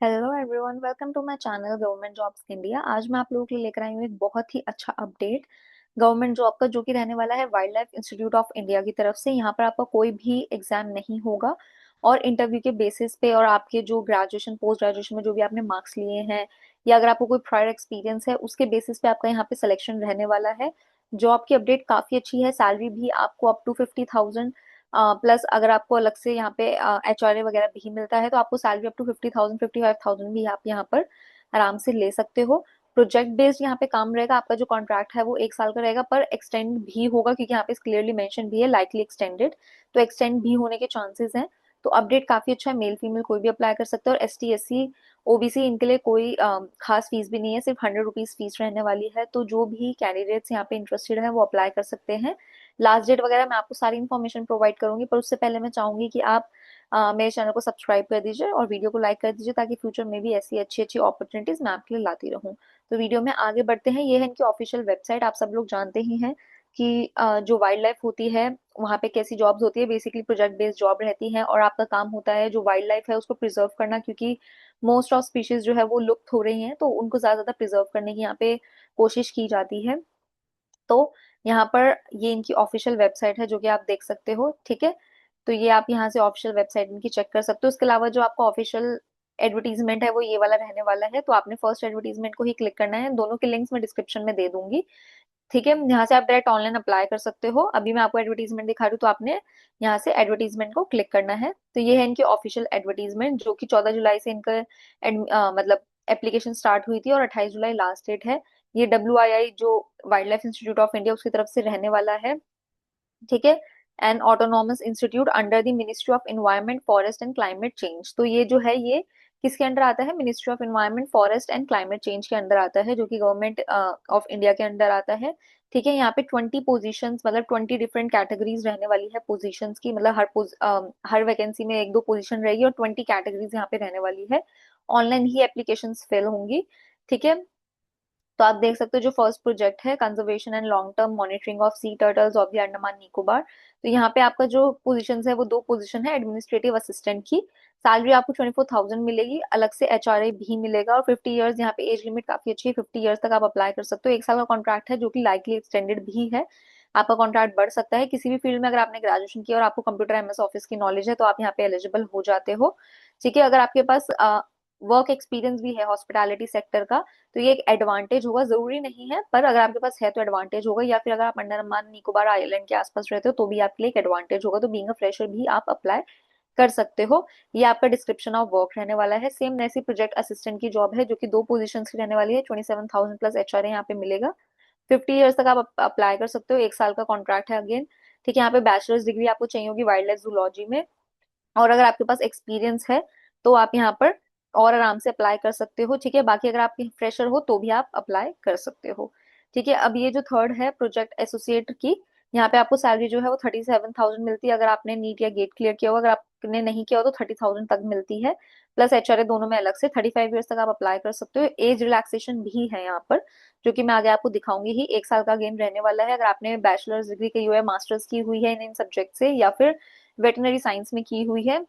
Hello everyone, welcome to my channel government jobs India. आज मैं आप लोगों के लिए लेकर आई हूँ एक बहुत ही अच्छा अपडेट गवर्नमेंट जॉब का, जो कि रहने वाला है wild life institute of India की तरफ से। यहाँ पर आपका कोई भी एग्जाम नहीं होगा और इंटरव्यू के बेसिस पे और आपके जो ग्रेजुएशन पोस्ट ग्रेजुएशन में जो भी आपने मार्क्स लिए हैं या अगर आपको कोई प्रायर एक्सपीरियंस है उसके बेसिस पे आपका यहाँ पे सिलेक्शन रहने वाला है। जॉब की अपडेट काफी अच्छी है, सैलरी भी आपको अप टू 50,000 प्लस अगर आपको अलग से यहाँ पे HRA वगैरह भी मिलता है तो आपको सैलरी अप टू 50,000 55,000 भी आप यहाँ पर आराम से ले सकते हो। प्रोजेक्ट बेस्ड यहाँ पे काम रहेगा। आपका जो कॉन्ट्रैक्ट है वो 1 साल का रहेगा, पर एक्सटेंड भी होगा क्योंकि यहाँ पे क्लियरली मेंशन भी है लाइकली एक्सटेंडेड, तो एक्सटेंड भी होने के चांसेस हैं। तो अपडेट काफी अच्छा है, मेल फीमेल कोई भी अप्लाई कर सकता है। और ST SC OBC इनके लिए कोई खास फीस भी नहीं है, सिर्फ 100 रुपीज फीस रहने वाली है। तो जो भी कैंडिडेट्स यहाँ पे इंटरेस्टेड है वो अप्लाई कर सकते हैं। लास्ट डेट वगैरह मैं आपको सारी इन्फॉर्मेशन प्रोवाइड करूंगी, पर उससे पहले मैं चाहूंगी कि आप मेरे चैनल को सब्सक्राइब कर दीजिए और वीडियो को लाइक कर दीजिए, ताकि फ्यूचर में भी ऐसी अच्छी अच्छी अपॉर्चुनिटीज मैं आपके लिए लाती रहूं। तो वीडियो में आगे बढ़ते हैं। ये है इनकी ऑफिशियल वेबसाइट। आप सब लोग जानते ही हैं कि जो वाइल्ड लाइफ होती है वहाँ पे कैसी जॉब्स होती है। बेसिकली प्रोजेक्ट बेस्ड जॉब रहती है और आपका काम होता है जो वाइल्ड लाइफ है उसको प्रिजर्व करना, क्योंकि मोस्ट ऑफ स्पीशीज जो है वो लुप्त हो रही हैं, तो उनको ज्यादा ज्यादा प्रिजर्व करने की यहाँ पे कोशिश की जाती है। तो यहाँ पर ये इनकी ऑफिशियल वेबसाइट है जो कि आप देख सकते हो, ठीक है। तो ये आप यहाँ से ऑफिशियल वेबसाइट इनकी चेक कर सकते हो। उसके अलावा जो आपका ऑफिशियल एडवर्टीजमेंट है वो ये वाला रहने वाला है, तो आपने फर्स्ट एडवर्टीजमेंट को ही क्लिक करना है। दोनों के लिंक्स मैं डिस्क्रिप्शन में दे दूंगी, ठीक है। यहाँ से आप डायरेक्ट ऑनलाइन अप्लाई कर सकते हो। अभी मैं आपको एडवर्टीजमेंट दिखा रही हूँ, तो आपने यहाँ से एडवर्टीजमेंट को क्लिक करना है। तो ये है इनकी ऑफिशियल एडवर्टीजमेंट, जो कि 14 जुलाई से इनका मतलब एप्लीकेशन स्टार्ट हुई थी और 28 जुलाई लास्ट डेट है। ये WII जो wild life institute of India उसकी तरफ से रहने वाला है, ठीक है। N autonomous institute under the ministry of environment forest and climate change. तो ये जो है ये किसके अंडर आता है? Ministry of environment forest and climate change के अंदर आता है, जो कि गवर्नमेंट ऑफ इंडिया के अंदर आता है, ठीक है। यहाँ पे 20 पोजीशंस, मतलब 20 डिफरेंट कैटेगरीज रहने वाली है पोजीशंस की। मतलब हर वैकेंसी में एक दो पोजीशन रहेगी और 20 कैटेगरीज यहाँ पे रहने वाली है। ऑनलाइन ही एप्लीकेशन फिल होंगी, ठीक है। तो आप देख सकते हो जो फर्स्ट प्रोजेक्ट है conservation and long term monitoring of C turtles of the Andaman Nicobar. तो यहाँ पे आपका जो पोजीशन है वो दो पोजीशन है एडमिनिस्ट्रेटिव असिस्टेंट की। सैलरी आपको 24,000 मिलेगी, अलग से HRA भी मिलेगा और 50 ईयर्स यहाँ पे एज लिमिट काफी अच्छी है। 50 ईयर्स तक आप अप्लाई कर सकते हो। 1 साल का कॉन्ट्रैक्ट है जो कि लाइकली एक्सटेंडेड भी है। आपका कॉन्ट्रैक्ट बढ़ सकता है किसी भी फील्ड में। अगर आपने ग्रेजुएशन किया और आपको कंप्यूटर MS ऑफिस की नॉलेज है तो आप यहाँ पे एलिजिबल हो जाते हो, ठीक है। अगर आपके पास वर्क एक्सपीरियंस भी है हॉस्पिटैलिटी सेक्टर का तो ये एक एडवांटेज होगा, जरूरी नहीं है, पर अगर आपके पास है तो एडवांटेज होगा। या फिर अगर आप अंडमान निकोबार आइलैंड के आसपास रहते हो तो भी आपके लिए एक एडवांटेज होगा। तो बीइंग अ फ्रेशर भी आप अप्लाई कर सकते हो। ये आपका डिस्क्रिप्शन ऑफ वर्क रहने वाला है। सेम ऐसी प्रोजेक्ट असिस्टेंट की जॉब है जो कि दो पोजीशन की रहने वाली है। 27,000 प्लस HRA यहाँ पे मिलेगा। 50 ईयर्स तक आप अप्लाई कर सकते हो। 1 साल का कॉन्ट्रैक्ट है अगेन, ठीक है। यहाँ पे बैचलर्स डिग्री आपको चाहिए होगी वाइल्ड लाइफ जूलॉजी में, और अगर आपके पास एक्सपीरियंस है तो आप यहाँ पर और आराम से अप्लाई कर सकते हो, ठीक है। बाकी अगर आप फ्रेशर हो तो भी आप अप्लाई कर सकते हो, ठीक है। अब ये जो थर्ड है प्रोजेक्ट एसोसिएट की, यहाँ पे आपको सैलरी जो है वो 37,000 मिलती है अगर आपने नीट या गेट क्लियर किया हो। अगर आपने नहीं किया हो तो 30,000 तक मिलती है, प्लस HRA दोनों में अलग से। 35 ईयर्स तक आप अप्लाई कर सकते हो। एज रिलैक्सेशन भी है यहाँ पर, जो कि मैं आगे आपको दिखाऊंगी ही। 1 साल का गेम रहने वाला है। अगर आपने बैचलर्स डिग्री की हुई है, मास्टर्स की हुई है इन सब्जेक्ट से, या फिर वेटनरी साइंस में की हुई है,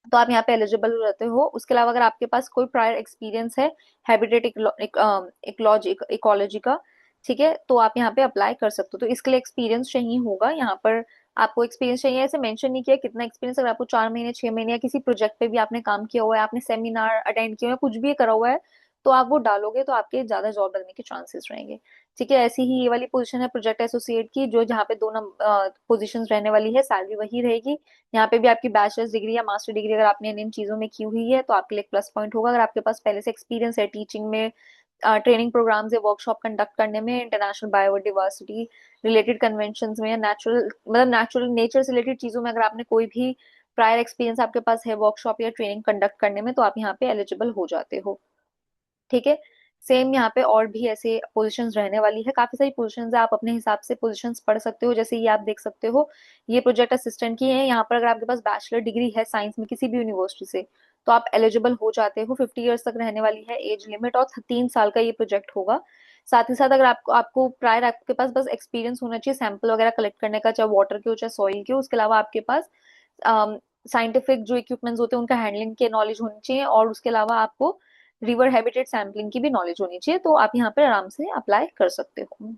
तो आप यहाँ पे एलिजिबल रहते हो। उसके अलावा अगर आपके पास कोई प्रायर एक्सपीरियंस है हैबिटेट इकोलॉजी इकोलॉजी का, ठीक है, तो आप यहाँ पे अप्लाई कर सकते हो। तो इसके लिए एक्सपीरियंस चाहिए होगा। यहाँ पर आपको एक्सपीरियंस चाहिए, ऐसे मेंशन नहीं किया कितना एक्सपीरियंस। अगर आपको 4 महीने 6 महीने या किसी प्रोजेक्ट पे भी आपने काम किया हुआ है, आपने सेमिनार अटेंड किया हुआ है, कुछ भी करा हुआ है, तो आप वो डालोगे तो आपके ज्यादा जॉब लगने के चांसेस रहेंगे, ठीक है। ऐसी ही ये वाली पोजीशन है प्रोजेक्ट एसोसिएट की, जो जहाँ पे 2 पोजीशन रहने वाली है, सैलरी वही रहेगी। यहाँ पे भी आपकी बैचलर्स डिग्री या मास्टर डिग्री अगर आपने इन चीजों में की हुई है तो आपके लिए प्लस पॉइंट होगा। अगर आपके पास पहले से एक्सपीरियंस है टीचिंग में, ट्रेनिंग प्रोग्राम्स या वर्कशॉप कंडक्ट करने में, इंटरनेशनल बायोडाइवर्सिटी रिलेटेड कन्वेंशंस में, या नेचुरल मतलब नेचुरल नेचर से रिलेटेड चीजों में अगर आपने कोई भी प्रायर एक्सपीरियंस आपके पास है वर्कशॉप या ट्रेनिंग कंडक्ट करने में, तो आप यहाँ पे एलिजिबल हो जाते हो, ठीक है। सेम यहाँ पे और भी ऐसे पोजीशंस रहने वाली है। काफी सारी पोजीशंस है, आप अपने हिसाब से पोजीशंस पढ़ सकते हो। जैसे ये आप देख सकते हो, ये प्रोजेक्ट असिस्टेंट की है। यहाँ पर अगर आपके पास बैचलर डिग्री है साइंस में किसी भी यूनिवर्सिटी से तो आप एलिजिबल हो जाते हो। 50 ईयर्स तक रहने वाली है एज लिमिट और 3 साल का ये प्रोजेक्ट होगा। साथ ही साथ अगर आपको आपको प्रायर आपके पास बस एक्सपीरियंस होना चाहिए सैंपल वगैरह कलेक्ट करने का, चाहे वाटर के हो चाहे सॉइल के हो। उसके अलावा आपके पास साइंटिफिक जो इक्विपमेंट्स होते हैं उनका हैंडलिंग के नॉलेज होनी चाहिए, और उसके अलावा आपको रिवर हैबिटेट सैंपलिंग की भी नॉलेज होनी चाहिए, तो आप यहाँ पे आराम से अप्लाई कर सकते हो।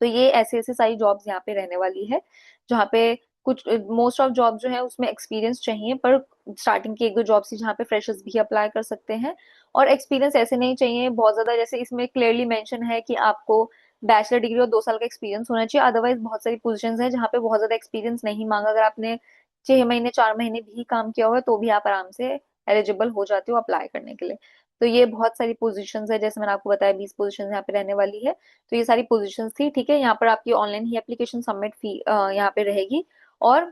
तो ये ऐसे ऐसे सारी जॉब्स यहाँ पे रहने वाली है, जहाँ पे कुछ मोस्ट ऑफ जॉब जो है उसमें एक्सपीरियंस चाहिए, पर स्टार्टिंग की एक दो जॉब्स ही जहाँ पे फ्रेशर्स भी अप्लाई कर सकते हैं। और एक्सपीरियंस ऐसे नहीं चाहिए बहुत ज्यादा, जैसे इसमें क्लियरली मेंशन है कि आपको बैचलर डिग्री और 2 साल का एक्सपीरियंस होना चाहिए। अदरवाइज बहुत सारी पोजीशंस हैं जहाँ पे बहुत ज्यादा एक्सपीरियंस नहीं मांगा, अगर आपने 6 महीने 4 महीने भी काम किया हुआ है तो भी आप आराम से एलिजिबल हो जाते हो अप्लाई करने के लिए। तो ये बहुत सारी पोजीशंस है, जैसे मैंने आपको बताया 20 पोजीशंस यहाँ पे रहने वाली है। तो ये सारी पोजीशंस थी, ठीक है। यहाँ पर आपकी ऑनलाइन ही एप्लीकेशन सबमिट फी यहाँ पे रहेगी, और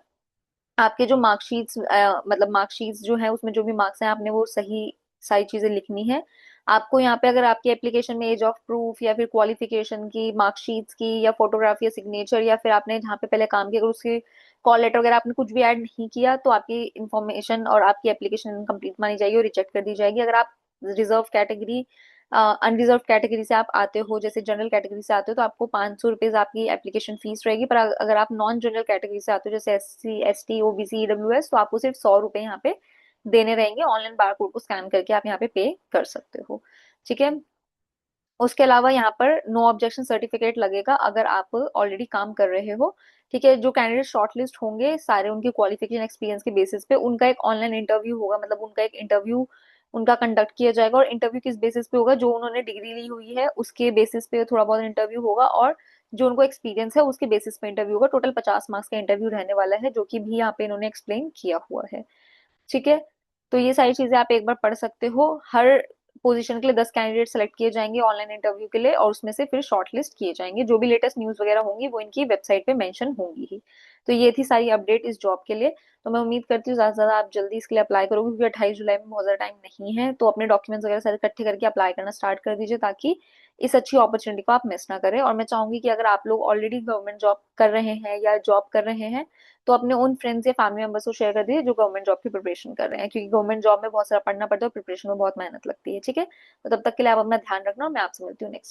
आपके जो मार्कशीट्स मतलब मार्कशीट्स जो है उसमें जो भी मार्क्स हैं आपने वो सही सारी चीजें लिखनी है। आपको यहाँ पे अगर आपकी एप्लीकेशन में एज ऑफ प्रूफ या फिर क्वालिफिकेशन की मार्कशीट्स की या फोटोग्राफी या सिग्नेचर, या फिर आपने जहाँ पे पहले काम किया अगर उसकी कॉल लेटर वगैरह आपने कुछ भी ऐड नहीं किया, तो आपकी इन्फॉर्मेशन और आपकी एप्लीकेशन इनकम्प्लीट मानी जाएगी और रिजेक्ट कर दी जाएगी। अगर आप रिजर्व कैटेगरी अनरिजर्व कैटेगरी से आप आते हो, जैसे जनरल कैटेगरी से आते हो, तो आपको 500 रुपीज आपकी एप्लीकेशन फीस रहेगी। पर अगर आप नॉन जनरल कैटेगरी से आते हो, जैसे SC ST OBC EWS, तो आपको सिर्फ 100 रुपए यहाँ पे देने रहेंगे। ऑनलाइन बार कोड को स्कैन करके आप यहाँ पे पे कर सकते हो, ठीक है। उसके अलावा यहाँ पर नो ऑब्जेक्शन सर्टिफिकेट लगेगा अगर आप ऑलरेडी काम कर रहे हो, ठीक है। जो कैंडिडेट शॉर्टलिस्ट होंगे सारे उनके क्वालिफिकेशन एक्सपीरियंस के बेसिस पे उनका एक ऑनलाइन इंटरव्यू होगा, मतलब उनका एक इंटरव्यू उनका कंडक्ट किया जाएगा। और इंटरव्यू किस बेसिस पे होगा, जो उन्होंने डिग्री ली हुई है उसके बेसिस पे थोड़ा बहुत इंटरव्यू होगा, और जो उनको एक्सपीरियंस है उसके बेसिस पे इंटरव्यू होगा। टोटल 50 मार्क्स का इंटरव्यू रहने वाला है, जो कि भी यहाँ पे इन्होंने एक्सप्लेन किया हुआ है, ठीक है। तो ये सारी चीजें आप एक बार पढ़ सकते हो। हर पोजीशन के लिए 10 कैंडिडेट सेलेक्ट किए जाएंगे ऑनलाइन इंटरव्यू के लिए, और उसमें से फिर शॉर्टलिस्ट किए जाएंगे। जो भी लेटेस्ट न्यूज वगैरह होंगी वो इनकी वेबसाइट पे मेंशन होंगी ही। तो ये थी सारी अपडेट इस जॉब के लिए। तो मैं उम्मीद करती हूँ ज्यादा से ज्यादा आप जल्दी इसके लिए अप्लाई करोगे, क्योंकि 28 जुलाई में बहुत ज्यादा टाइम नहीं है। तो अपने डॉक्यूमेंट्स वगैरह सारे इकट्ठे करके अप्लाई करना स्टार्ट कर दीजिए, ताकि इस अच्छी अपॉर्चुनिटी को आप मिस ना करें। और मैं चाहूंगी कि अगर आप लोग ऑलरेडी गवर्नमेंट जॉब कर रहे हैं या जॉब कर रहे हैं, तो अपने उन फ्रेंड्स या फैमिली मेंबर्स को शेयर कर दीजिए जो गवर्नमेंट जॉब की प्रिपरेशन कर रहे हैं, क्योंकि गवर्नमेंट जॉब में बहुत सारा पढ़ना पड़ता है और प्रिपरेशन में बहुत मेहनत लगती है, ठीक है। तो तब तक के लिए आप अपना ध्यान रखना, और मैं आपसे मिलती हूँ नेक्स्ट